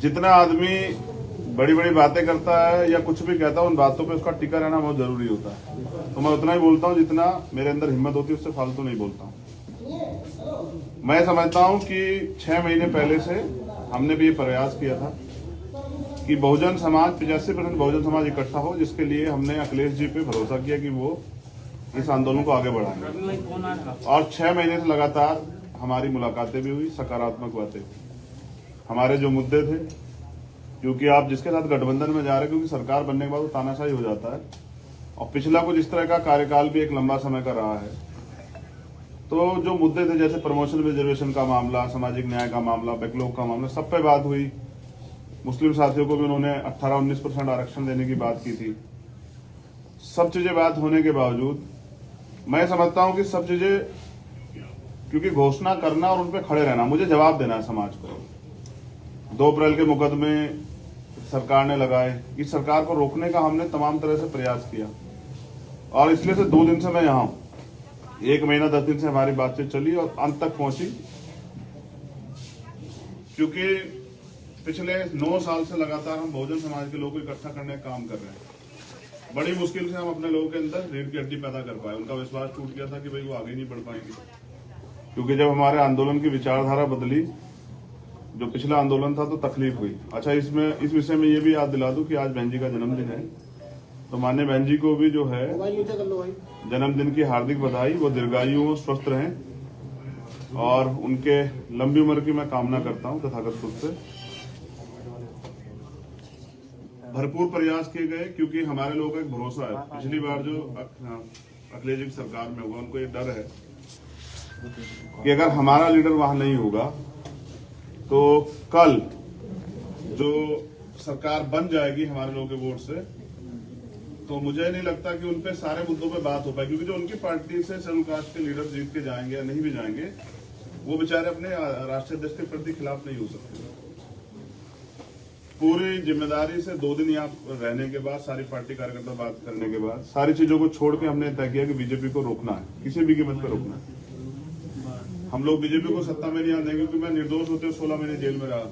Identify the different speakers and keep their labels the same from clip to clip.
Speaker 1: जितना आदमी बड़ी बड़ी बातें करता है या कुछ भी कहता है, उन बातों पे उसका टिका रहना बहुत जरूरी होता है। तो मैं उतना ही बोलता हूँ जितना मेरे अंदर हिम्मत होती है, उससे फालतू नहीं बोलता हूँ। मैं समझता हूँ कि 6 महीने पहले से हमने भी ये प्रयास किया था कि बहुजन समाज 85% बहुजन समाज इकट्ठा हो, जिसके लिए हमने अखिलेश जी पे भरोसा किया कि वो इस आंदोलन को आगे बढ़ाएंगे। और 6 महीने से लगातार हमारी मुलाकातें भी हुई, सकारात्मक बातें। हमारे जो मुद्दे थे, क्योंकि आप जिसके साथ गठबंधन में जा रहे हैं, क्योंकि सरकार बनने के बाद वो तानाशाही हो जाता है, और पिछला कुछ इस तरह का कार्यकाल भी एक लंबा समय का रहा है। तो जो मुद्दे थे, जैसे प्रमोशन रिजर्वेशन का मामला, सामाजिक न्याय का मामला, बैकलॉग का मामला, सब पे बात हुई। मुस्लिम साथियों को भी उन्होंने 18-19% आरक्षण देने की बात की थी। सब चीजें बात होने के बावजूद मैं समझता हूं कि सब चीजें, क्योंकि घोषणा करना और उन पे खड़े रहना, मुझे जवाब देना है समाज को। 2 अप्रैल के मुकदमे सरकार ने लगाए, इस सरकार को रोकने का हमने तमाम तरह से प्रयास किया, और इसलिए से 2 दिन से मैं यहाँ हूं। 1 महीना 10 दिन से हमारी बातचीत चली और अंत तक पहुंची, क्योंकि पिछले 9 साल से लगातार हम बहुजन समाज के लोगों को इकट्ठा करने का काम कर रहे हैं। बड़ी मुश्किल से हम अपने लोगों के अंदर रीढ़ की हड्डी पैदा कर पाए। उनका विश्वास टूट गया था कि भाई वो आगे नहीं बढ़ पाएंगे, क्योंकि जब हमारे आंदोलन की विचारधारा बदली, जो पिछला आंदोलन था, तो तकलीफ हुई। अच्छा, इस विषय में ये भी याद दिला दूं कि आज बहन जी का जन्मदिन है, तो माननीय बहन जी को भी जो है जन्मदिन की हार्दिक बधाई। वो दीर्घायु, स्वस्थ रहें, और उनके लंबी उम्र की मैं कामना करता हूं तथागत खुद से। भरपूर प्रयास किए गए, क्योंकि हमारे लोगों का एक भरोसा है। पिछली बार जो अखिलेश जी की सरकार में हुआ, उनको ये डर है कि अगर हमारा लीडर वहां नहीं होगा तो कल जो सरकार बन जाएगी हमारे लोगों के वोट से, तो मुझे नहीं लगता कि उनपे सारे मुद्दों पे बात हो पाए, क्योंकि जो उनकी पार्टी से शेड्यूल कास्ट के लीडर जीत के जाएंगे या नहीं भी जाएंगे, वो बेचारे अपने राष्ट्रीय अध्यक्ष के प्रति खिलाफ नहीं हो सकते। पूरी जिम्मेदारी से 2 दिन यहाँ रहने के बाद, सारी पार्टी कार्यकर्ता बात करने के बाद, सारी चीजों को छोड़ के हमने तय किया कि बीजेपी को रोकना है, किसी भी कीमत पर रोकना है। हम लोग बीजेपी को सत्ता में नहीं आने देंगे, क्योंकि मैं निर्दोष होते 16 महीने जेल में रहा,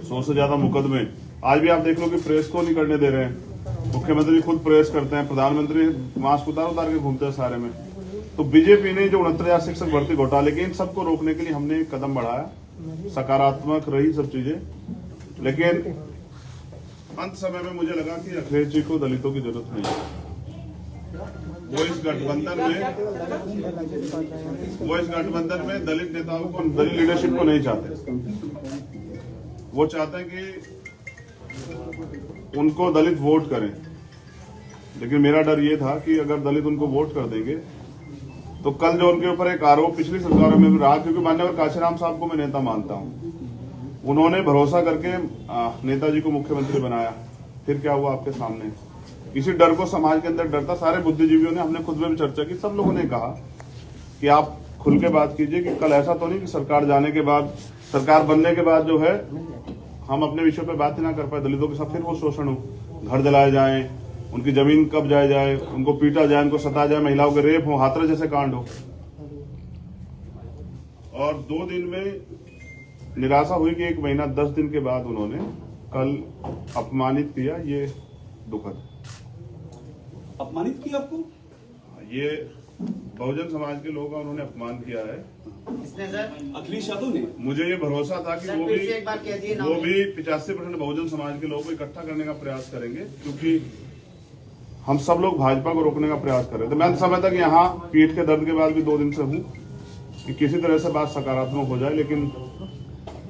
Speaker 1: 100 से ज्यादा मुकदमे। आज भी आप देख लो कि प्रेस को नहीं करने दे रहे हैं। मुख्यमंत्री खुद प्रेस करते हैं, प्रधानमंत्री मास्क उतार के घूमते हैं सारे में। तो बीजेपी ने जो 69,000 शिक्षक भर्ती घोटाले के, इन सबको रोकने के लिए हमने एक कदम बढ़ाया। सकारात्मक रही सब चीजें, लेकिन अंत समय में मुझे लगा कि अखिलेश जी को दलितों की जरूरत नहीं है। वो इस गठबंधन में दलित नेताओं को, दलित लीडरशिप को नहीं चाहते। वो चाहते हैं कि उनको दलित वोट करें, लेकिन मेरा डर ये था कि अगर दलित उनको वोट कर देंगे तो कल जो उनके ऊपर एक आरोप पिछली सरकारों में भी रहा, क्योंकि मान्यवर काशीराम साहब को मैं नेता मानता हूं, उन्होंने भरोसा करके नेताजी को मुख्यमंत्री बनाया, फिर क्या हुआ आपके सामने। इसी डर को समाज के अंदर डरता, सारे बुद्धिजीवियों ने, हमने खुद में भी चर्चा की, सब लोगों ने कहा कि आप खुल के बात कीजिए कि कल ऐसा तो नहीं कि सरकार जाने के बाद, सरकार बनने के बाद जो है हम अपने विषयों पे बात ही ना कर पाए, दलितों के साथ फिर वो शोषण हो, घर जलाए जाए, उनकी जमीन कब्जाए जाए, उनको पीटा जाए, उनको सताया जाए, महिलाओं के रेप हो, हाथरस जैसे कांड हो। और 2 दिन में निराशा हुई कि 1 महीना 10 दिन के बाद उन्होंने कल अपमानित किया। ये दुखद।
Speaker 2: अपमानित किया आपको?
Speaker 1: ये बहुजन समाज के लोगों का उन्होंने अपमान किया है।
Speaker 3: किसने सर?
Speaker 2: अखिलेश यादव ने।
Speaker 1: मुझे ये भरोसा था कि वो भी 85% बहुजन समाज के लोगों को इकट्ठा करने का प्रयास करेंगे, क्योंकि हम सब लोग भाजपा को रोकने का प्रयास कर रहे थे। मैं समय तक यहाँ पीठ के दर्द के बाद भी 2 दिन से हूँ कि किसी तरह से बात सकारात्मक हो जाए, लेकिन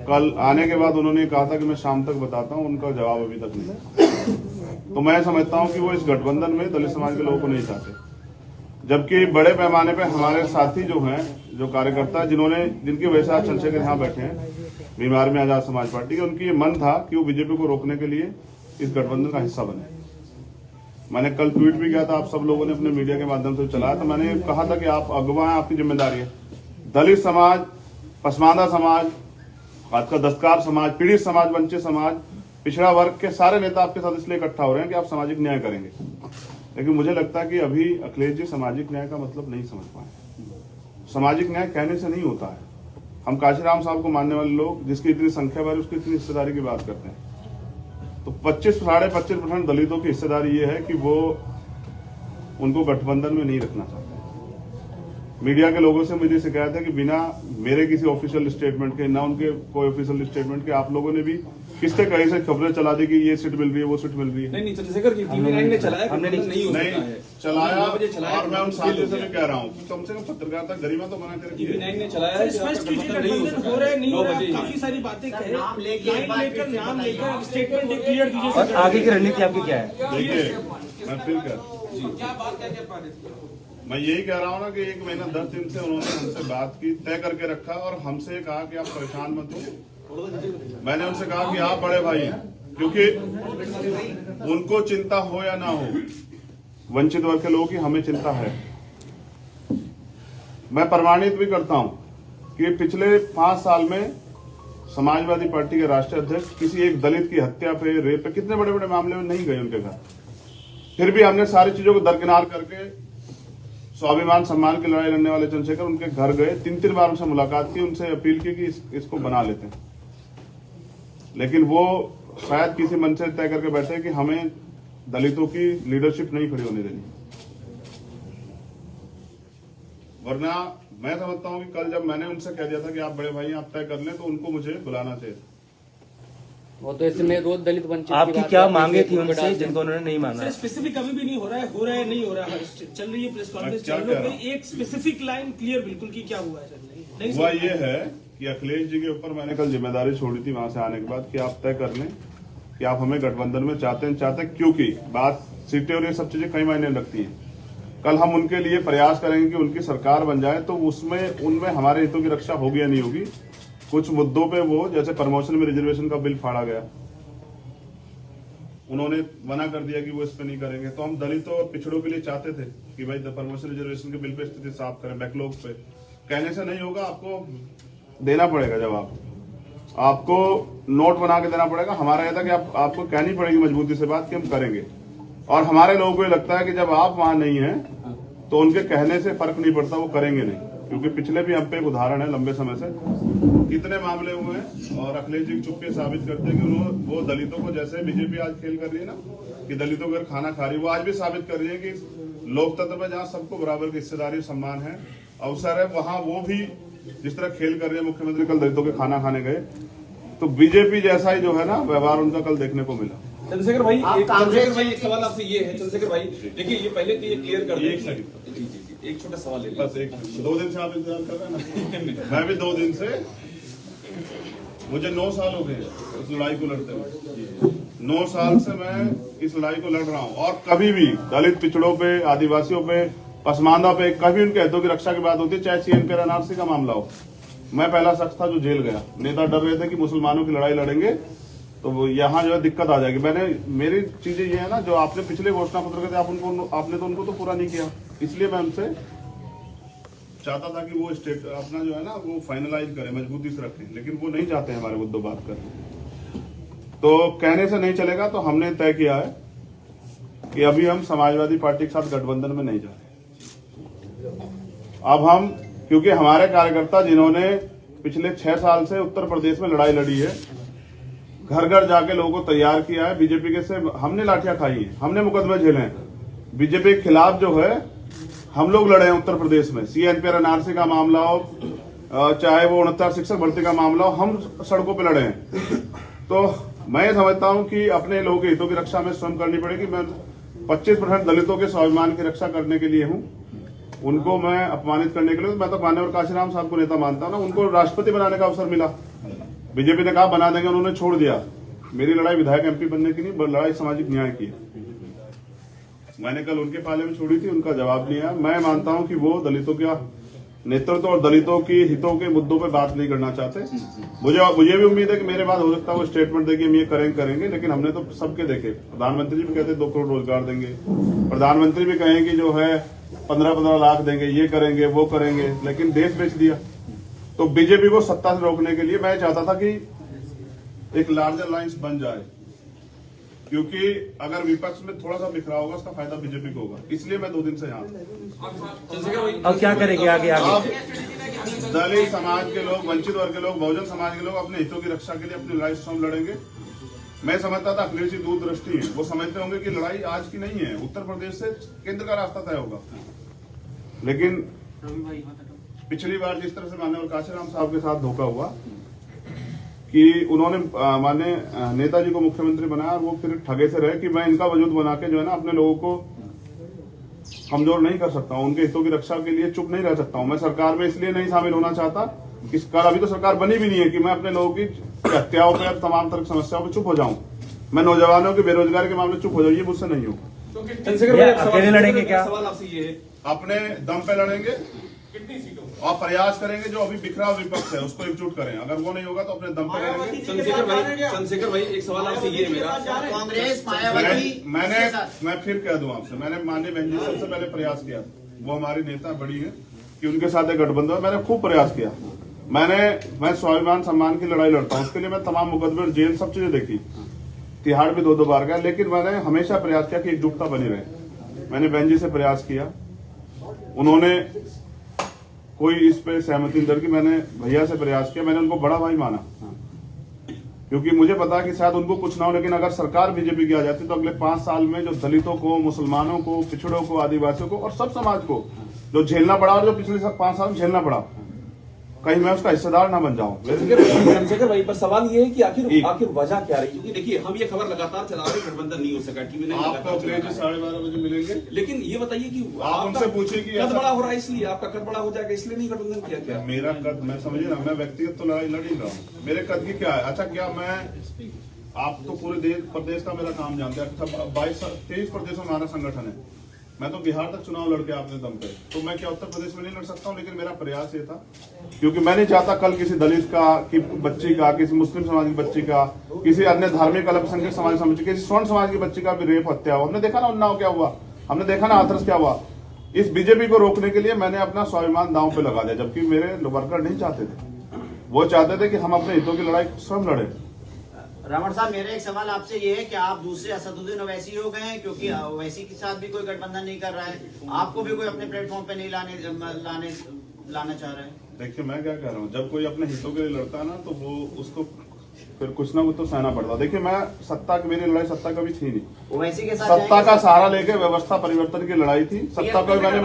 Speaker 1: कल आने के बाद उन्होंने कहा था कि मैं शाम तक बताता हूं, उनका जवाब अभी तक नहीं। तो मैं समझता हूं कि वो इस गठबंधन में दलित समाज के लोगों को नहीं चाहते, जबकि बड़े पैमाने पे हमारे साथी जो हैं, जो कार्यकर्ता, जिनकी वजह से आज चंद्रशेखर यहाँ बैठे हैं, बीमार में आजाद समाज पार्टी के, उनकी ये मन था कि वो बीजेपी को रोकने के लिए इस गठबंधन का हिस्सा बने। मैंने कल ट्वीट भी किया था, आप सब लोगों ने अपने मीडिया के माध्यम से चलाया, तो मैंने कहा था कि आप अगवा हैं, आपकी जिम्मेदारी है। दलित समाज, पसमानदा समाज, खासकर दस्तकार समाज, पीड़ित समाज, वंचित समाज, पिछड़ा वर्ग के सारे नेता आपके साथ इसलिए इकट्ठा हो रहे हैं कि आप सामाजिक न्याय करेंगे। लेकिन मुझे लगता है कि अभी अखिलेश जी सामाजिक न्याय का मतलब नहीं समझ पाए। सामाजिक न्याय कहने से नहीं होता है, हम काशीराम साहब को मानने वाले लोग जिसकी इतनी संख्या बार उसकी इतनी हिस्सेदारी की बात करते हैं। तो 25-25% दलितों की हिस्सेदारी ये है कि वो उनको गठबंधन में नहीं रखना चाहते। मीडिया के लोगों से मुझे शिकायत है कि बिना मेरे किसी ऑफिशियल स्टेटमेंट के, ना उनके कोई ऑफिशियल स्टेटमेंट के, आप लोगों ने भी किससे कहीं से खबरें चला दी कि ये सीट मिल रही है, वो सीट मिल रही है।
Speaker 2: नहीं चंद्रशेखर जी, TV9 ने चलाया, हमने नहीं हो सकता है।
Speaker 1: चलाया। और मैं उन साथियों से भी कह रहा हूँ कि कम से कम पत्रकारिता गरिमा तो बना कर
Speaker 2: TV9 ने चलाया,
Speaker 3: स्पष्ट कीजिए गठबंधन हो रहा है नहीं हो रहा है, काफी सारी बातें कहे, नाम लेकर स्टेटमेंट क्लियर कीजिए।
Speaker 4: और आगे की रणनीति आपकी क्या है?
Speaker 1: देखिए, मैं फिर मैं यही कह रहा हूँ ना कि 1 महीना 10 दिन से उन्होंने हमसे बात की, तय करके रखा और हमसे कहा कि आप परेशान मत हो। मैंने उनसे कहा कि आप बड़े भाई हैं, क्योंकि उनको चिंता हो या ना हो, वंचित वर्ग के लोगों की हमें चिंता है। मैं प्रमाणित भी करता हूं कि पिछले 5 साल में समाजवादी पार्टी के राष्ट्रीय अध्यक्ष किसी एक दलित की हत्या पे, रेप पे, कितने बड़े बड़े मामले में नहीं गए उनके घर। फिर भी हमने सारी चीजों को दरकिनार करके स्वाभिमान सम्मान की लड़ाई लड़ने वाले चंद्रशेखर उनके घर गए, 3-3 बार उनसे मुलाकात की, उनसे अपील की कि इसको बना लेते हैं। लेकिन वो शायद किसी मन से तय करके बैठे कि हमें दलितों की लीडरशिप नहीं खड़ी होने देनी। वरना मैं समझता हूं कि कल जब मैंने उनसे कह दिया था कि आप बड़े भाई आप तय कर लें, तो उनको मुझे बुलाना चाहिए।
Speaker 5: वो तो इसमें रोज दलित वंचित
Speaker 4: आपकी क्या मांगे थी उनसे जिनको उन्होंने नहीं माना?
Speaker 3: स्पेसिफिक अभी भी नहीं हो रहा है नहीं हो रहा है। चल रही है प्रेस कॉन्फ्रेंस, चैनलों पे एक स्पेसिफिक लाइन क्लियर बिल्कुल की क्या हुआ है सर? नहीं
Speaker 1: हुआ ये है कि अखिलेश जी के ऊपर मैंने कल जिम्मेदारी छोड़ी थी वहां से आने के बाद कि आप तय कर लें कि आप हमें गठबंधन में चाहते हैं, क्योंकि बात सीटें और ये सब चीजें कई मायने रखती है। कल हम उनके लिए प्रयास करेंगे कि उनकी सरकार बन जाए, तो उनमें हमारे हितों की रक्षा होगी या नहीं होगी। कुछ मुद्दों पे वो, जैसे प्रमोशन में रिजर्वेशन का बिल फाड़ा गया, उन्होंने मना कर दिया कि वो इस पे नहीं करेंगे। तो हम दलितों और पिछड़ों के लिए चाहते थे कि भाई प्रमोशन रिजर्वेशन के बिल पे स्थिति साफ करें, बैकलॉग पे। कहने से नहीं होगा, आपको देना पड़ेगा जवाब, आपको नोट बना के देना पड़ेगा। हमारा यह था कि आपको कहनी पड़ेगी मजबूती से बात कि हम करेंगे। और हमारे लोगों को ये लगता है कि जब आप वहां नहीं हैं तो उनके कहने से फर्क नहीं पड़ता, वो करेंगे नहीं। क्योंकि पिछले भी हम पे एक उदाहरण है, लंबे समय से कितने मामले हुए हैं और अखिलेश जी चुपके साबित करते हैं कि वो दलितों को, जैसे बीजेपी आज खेल कर रही है ना कि दलितों को खाना खा रही है, वो आज भी साबित कर रही है कि लोकतंत्र में जहाँ सबको बराबर की हिस्सेदारी, सम्मान है, अवसर है, वहां वो भी जिस तरह खेल कर रही है। मुख्यमंत्री कल दलितों के खाना खाने गए, तो बीजेपी जैसा ही जो है ना व्यवहार उनका कल देखने को मिला।
Speaker 2: चंद्रशेखर भाई, एक सवाल आपसे ये है चंद्रशेखर भाई, देखिए ये पहले तो ये क्लियर कर दें। एक छोटा सवाल ले
Speaker 1: बस, 2 दिन से आप इंतजार कर रहे हैं ना। मैं भी 2 दिन से, मुझे 9 साल हो गए इस लड़ाई को लड़ते हुए। 9 साल से मैं इस लड़ाई को लड़ रहा हूं और कभी भी दलित, पिछड़ों पे, आदिवासियों पे, पसमानदा पे कभी उनके हितों की रक्षा की बात होती है, चाहे CNP NRC का मामला हो। मैं पहला शख्स था जो जेल गया। नेता डर रहे थे कि मुसलमानों की लड़ाई लड़ेंगे तो यहाँ जो है दिक्कत आ जाएगी। मेरी चीजें ये है ना, जो आपने पिछले घोषणा पत्र थे आपने तो उनको तो पूरा नहीं किया, इसलिए मैं उनसे चाहता था कि वो स्टेट अपना जो है ना वो फाइनलाइज करें, मजबूती से रखें, लेकिन वो नहीं चाहते हमारे मुद्दों बात करने। तो कहने से नहीं चलेगा, तो हमने तय किया है कि अभी हम समाजवादी पार्टी के साथ गठबंधन में नहीं जा रहे। अब हम, क्योंकि हमारे कार्यकर्ता जिन्होंने पिछले 6 साल से उत्तर प्रदेश में लड़ाई लड़ी है, घर घर जाके लोगों को तैयार किया है, बीजेपी के से हमने लाठियां खाई हैं, हमने मुकदमे झेले हैं। बीजेपी के खिलाफ जो है हम लोग लड़े हैं उत्तर प्रदेश में। CNP NRC का मामला हो, चाहे वो 69 शिक्षक भर्ती का मामला हो, हम सड़कों पे लड़े हैं। तो मैं समझता हूं कि अपने लोगों के हितों की रक्षा में स्वयं करनी पड़ेगी। मैं 25% दलितों के स्वाभिमान की रक्षा करने के लिए हूं, उनको मैं अपमानित करने के लिए। मैं तो मान्यवर काशीराम साहब को नेता मानता हूं ना, उनको राष्ट्रपति बनाने का अवसर मिला, बीजेपी ने कहा बना देंगे, उन्होंने छोड़ दिया। मेरी लड़ाई विधायक MP बनने की नहीं, लड़ाई सामाजिक न्याय की है। मैंने कल उनके पाले में छोड़ी थी, उनका जवाब नहीं आया। मैं मानता हूं कि वो दलितों का नेतृत्व और दलितों की हितों के मुद्दों पे बात नहीं करना चाहते। मुझे भी उम्मीद है कि मेरे बाद हो सकता है वो स्टेटमेंट देंगे, हम ये करेंगे, लेकिन हमने तो सबके देखे। प्रधानमंत्री जी भी कहते 2 करोड़ रोजगार देंगे, प्रधानमंत्री भी कहें कि जो है 15-15 लाख देंगे, ये करेंगे, वो करेंगे, लेकिन देश बेच दिया। तो बीजेपी को सत्ता से रोकने के लिए मैं चाहता था कि एक लार्जर अलायंस बन जाए, क्योंकि अगर विपक्ष में थोड़ा सा बिखरा होगा उसका फायदा बीजेपी को होगा। इसलिए मैं 2 दिन से यहाँ।
Speaker 4: अब क्या करेंगे आगे?
Speaker 1: दलित समाज के लोग, वंचित वर्ग के लोग, बहुजन समाज के लोग अपने हितों की रक्षा के लिए अपनी लड़ाई स्वयं लड़ेंगे। मैं समझता था अखिलेश जी दूरदृष्टि है, वो समझते होंगे कि लड़ाई आज की नहीं है, उत्तर प्रदेश से केंद्र का रास्ता तय होगा। लेकिन पिछली बार जिस तरह से माननीय काशीराम साहब के साथ धोखा हुआ कि उन्होंने माननीय नेताजी को मुख्यमंत्री बनाया और वो फिर ठगे से रहे कि मैं इनका वजूद बना के जो है ना अपने लोगों को कमजोर नहीं कर सकता हूं, उनके हितों की रक्षा के लिए चुप नहीं रह सकता हूं। मैं सरकार में इसलिए नहीं शामिल होना चाहता कि अभी तो सरकार बनी भी नहीं है कि मैं अपने लोगों की हत्याओं पर तमाम तरह की समस्याओं पर चुप हो जाऊं। मैं नौजवानों के बेरोजगारी के मामले चुप हो जाऊं, ये मुझसे नहीं हो।
Speaker 2: चंद्रशेखर भाई,
Speaker 4: अकेले लड़ेंगे क्या?
Speaker 2: सवाल आपसे ये है,
Speaker 1: अपने दम पे लड़ेंगे और प्रयास करेंगे जो अभी बिखरा विपक्ष है उसको एकजुट करें। अगर वो नहीं होगा तो अपने दम पे लड़ेंगे।
Speaker 2: चंद्रशेखर भाई एक सवाल आपसे ये है मेरा,
Speaker 6: कांग्रेस मायावती
Speaker 1: मैं फिर कह दूं आपसे, मैंने माननीय बहन जी सबसे पहले प्रयास किया, वो हमारी नेता बड़ी है कि उनके साथ एक गठबंधन, मैंने खूब प्रयास किया। मैं स्वाभिमान सम्मान की लड़ाई लड़ता हूं, उसके लिए मैं तमाम मुकदमे, जेल, सब चीजें देखी, तिहाड़ भी 2-2 बार गया, लेकिन मैंने हमेशा प्रयास किया कि एकजुटता बनी रहे। मैंने बहन जी से प्रयास किया, उन्होंने कोई इस पे सहमति नहीं की। मैंने भैया से प्रयास किया, मैंने उनको बड़ा भाई माना क्योंकि मुझे पता कि शायद उनको कुछ ना हो, लेकिन अगर सरकार बीजेपी की आ जाती तो अगले 5 साल में जो दलितों को, मुसलमानों को, पिछड़ों को, आदिवासियों को और सब समाज को जो झेलना पड़ा और जो पिछले 5 साल में झेलना पड़ा, कहीं मैं उसका हिस्सेदार ना बन जाऊं।
Speaker 2: चंद्रशेखर भाई पर सवाल ये है कि आखिर वजह क्या रही? क्योंकि देखिए हम ये खबर लगातार चला रहे, गठबंधन नहीं हो सका, टीवी ने
Speaker 1: आपको अखिलेश जी 12:30 बजे मिलेंगे,
Speaker 2: लेकिन ये बताइए कि
Speaker 1: आप उनसे पूछिए कि
Speaker 2: कद बड़ा हो रहा है, इसलिए आपका कद बड़ा हो जाएगा इसलिए नहीं गठबंधन किया क्या?
Speaker 1: मेरा कद, मैं समझिए ना, मैं व्यक्तिगत तो लड़ाई लड़ ही रहा हूँ, मेरे कद की क्या है? अच्छा, क्या मैं, आप तो पूरे देश प्रदेश का मेरा काम जानते हैं, 23 प्रदेशों में हमारा संगठन है, मैं तो बिहार तक चुनाव लड़के आपने दम पे, तो मैं क्या उत्तर प्रदेश में नहीं लड़ सकता हूँ? लेकिन मेरा प्रयास ये था क्योंकि मैं नहीं चाहता कल किसी दलित का, की बच्ची का, किसी मुस्लिम समाज की बच्ची का, किसी अन्य धार्मिक अल्पसंख्यक समाज की, किसी स्वर्ण समाज की बच्ची का भी रेप, हत्या हो। हमने देखा ना उन्नाव क्या हुआ, हमने देखा ना हाथरस क्या हुआ। इस बीजेपी को रोकने के लिए मैंने अपना स्वाभिमान दांव पे लगा दिया, जबकि मेरे वर्कर नहीं चाहते थे, वो चाहते थे कि हम अपने हितों की लड़ाई स्वयं लड़े।
Speaker 6: रावण साहब, मेरा एक सवाल आपसे ये है कि आप दूसरे असदुद्दीन ओवैसी हो गए हैं, क्योंकि ओवैसी के साथ भी कोई गठबंधन नहीं कर रहा है, आपको भी कोई अपने प्लेटफॉर्म पे नहीं लाना चाह रहा है।
Speaker 1: देखिए मैं क्या कह रहा हूँ, जब कोई अपने हितों के लिए लड़ता है ना तो वो उसको फिर कुछ ना कुछ तो सहना पड़ता। देखिए मैं सत्ता की, मेरी लड़ाई सत्ता कभी थी नहीं,
Speaker 6: ओवैसी के साथ
Speaker 1: सत्ता का सहारा लेके व्यवस्था परिवर्तन की लड़ाई थी। सत्ता को मैंने,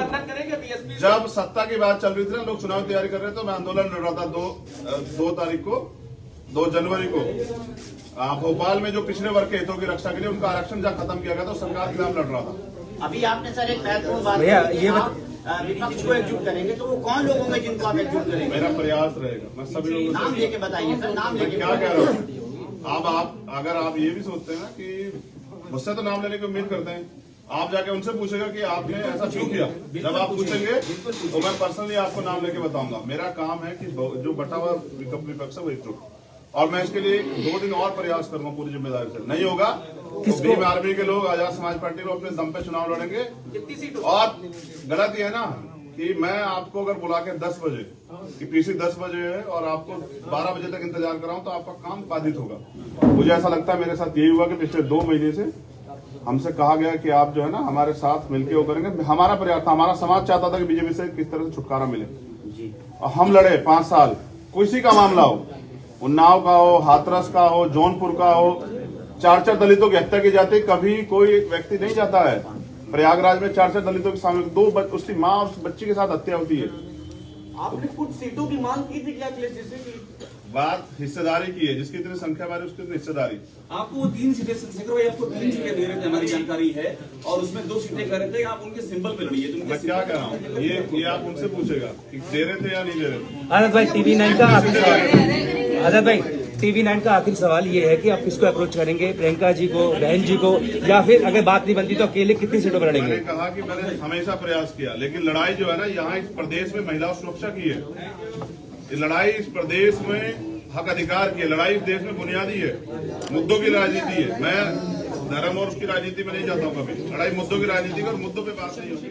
Speaker 1: जब सत्ता की बात चल रही थी ना, लोग चुनाव की तैयारी कर रहे थे, तो मैं आंदोलन लड़ रहा था 2 तारीख को, 2 जनवरी को भोपाल में, जो पिछड़े वर्ग के हितों की रक्षा के लिए उनका आरक्षण जहाँ खत्म किया गया था, सरकार के खिलाफ लड़ रहा था।
Speaker 6: अभी आपने सर एक महत्वपूर्ण बात विपक्ष को एकजुट करेंगे, तो वो कौन लोग होंगे जिनको आप एकजुट करेंगे?
Speaker 1: मेरा प्रयास रहेगा, मैं सभी लोगों
Speaker 6: नाम लेके बताइए सर, नाम लेके।
Speaker 1: क्या कह रहा हूँ, अब आप अगर आप ये भी सोचते हैं ना कि मुझसे तो नाम लेने की उम्मीद करते हैं, आप जाके उनसे पूछेगा कि आपने ऐसा क्यों किया। जब आप पूछेंगे तो मैं पर्सनली आपको नाम लेके बताऊंगा। मेरा काम है कि जो बटा हुआ विपक्ष है वो एकजुट, और मैं इसके लिए 2 दिन और प्रयास करूंगा पूरी जिम्मेदारी से। नहीं होगा तो भीम आर्मी के लोग, आजाद समाज पार्टी को अपने दम पे चुनाव लड़ेंगे। और गलत ये है ना कि मैं आपको अगर बुला के 10 बजे कि पीसी 10 बजे है और आपको 12 बजे तक इंतजार कराऊं तो आपका काम बाधित होगा। मुझे ऐसा लगता है मेरे साथ यही हुआ कि पिछले 2 महीने से हमसे कहा गया कि आप जो है ना हमारे साथ मिलकर वो करेंगे। हमारा प्रयास था, हमारा समाज चाहता था कि बीजेपी से किस तरह से छुटकारा मिले, और हम लड़े 5 साल। किसी का मामला हो, उन्नाव का हो, हाथरस का हो, जौनपुर का हो, 4 दलितों की हत्या की जाती, कभी कोई व्यक्ति नहीं जाता है। प्रयागराज में 4 दलितों के सामने 2 उसकी माँ और उस बच्ची के साथ हत्या होती है।
Speaker 3: आपने कुछ सीटों की मांग की थी क्या अखिलेश जी से?
Speaker 1: बात हिस्सेदारी की है, जिसकी इतनी संख्या बारी उसकी इतनी हिस्सेदारी।
Speaker 2: आपको 3 सीटें, चंद्रशेखर भाई आपको 3 सीटें दे रहे थे, हमारी जानकारी है, और उसमें 2 सीटें कह रहे थे आप उनके सिंबल पे लड़िए। तो
Speaker 1: मैं क्या कह रहा हूँ, ये आप उनसे पूछेगा कि दे रहे थे या नहीं दे रहे थे।
Speaker 4: आजाद भाई, TV9 का आखिरी सवाल, आजाद भाई TV9 का आखिरी सवाल ये है कि आप किसको अप्रोच करेंगे, प्रियंका जी को, बहन जी को, या फिर अगर बात नहीं बनती तो अकेले कितनी सीटों पर लड़ेंगे?
Speaker 1: मैंने कहा कि मैंने हमेशा प्रयास किया, लेकिन लड़ाई जो है ना यहाँ इस प्रदेश में महिला सुरक्षा की है, ये लड़ाई इस प्रदेश में हक अधिकार की है, लड़ाई इस देश में बुनियादी है, मुद्दों की राजनीति है। मैं धर्म और उसकी राजनीति में नहीं जाता हूँ कभी, लड़ाई मुद्दों की राजनीति और मुद्दों पे बात नहीं होती।